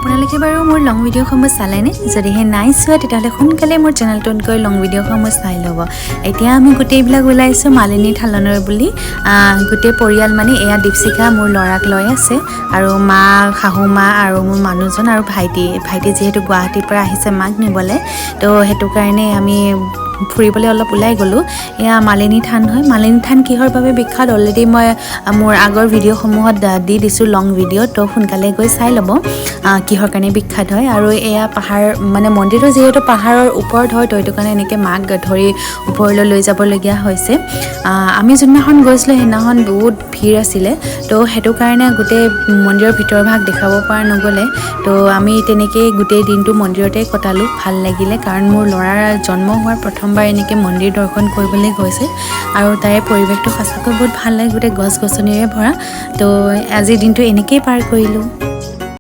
আপোনালোকে বাৰু মোৰ লং ভিডিঅ'সমূহ চালেনে যদিহে নাই চোৱা তেতিয়াহ'লে সোনকালে মোৰ চেনেলটোত গৈ লং ভিডিঅ'সমূহ চাই ল'ব এতিয়া আমি গোটেইবিলাক ওলাইছোঁ মালিনী থালনৰ বুলি গোটেই পৰিয়াল মানে এয়া দীপশিখা মোৰ ল'ৰাক লৈ আছে আৰু মা শাহু মা আৰু মোৰ মানুহজন আৰু ভাইটি যিহেতু গুৱাহাটীৰ পৰা আহিছে মাক নিবলৈ তো সেইটো কাৰণে আমি ফুৰিবলৈ অলপ ওলাই গ'লোঁ এয়া মালিনী থান হয় মালিনী থান কিহৰ বাবে বিখ্যাত অলৰেডি মই মোৰ আগৰ ভিডিঅ'সমূহত দি দিছোঁ লং ভিডিঅ' তো সোনকালে গৈ চাই ল'ব কিহৰ কাৰণে বিখ্যাত হয় আৰু এয়া পাহাৰ মানে মন্দিৰটো যিহেতু পাহাৰৰ ওপৰত হয় তো সেইটো কাৰণে এনেকৈ মাক ধৰি ওপৰলৈ লৈ যাবলগীয়া হৈছে আমি যোনদিনাখন গৈছিলোঁ সেইদিনাখন বহুত ভিৰ আছিলে তো সেইটো কাৰণে গোটেই মন্দিৰৰ ভিতৰ ভাগ দেখাব পৰা নগ'লে তো আমি তেনেকৈয়ে গোটেই দিনটো মন্দিৰতে কটালোঁ ভাল লাগিলে কাৰণ মোৰ ল'ৰাৰ জন্ম হোৱাৰ প্ৰথমবাৰ এনেকৈ মন্দিৰ দৰ্শন কৰিবলৈ গৈছে আৰু তাৰে পৰিৱেশটো সঁচাকৈ বহুত ভাল লাগে গোটেই গছ গছনিৰে ভৰা তো আজিৰ দিনটো এনেকৈয়ে পাৰ কৰিলোঁ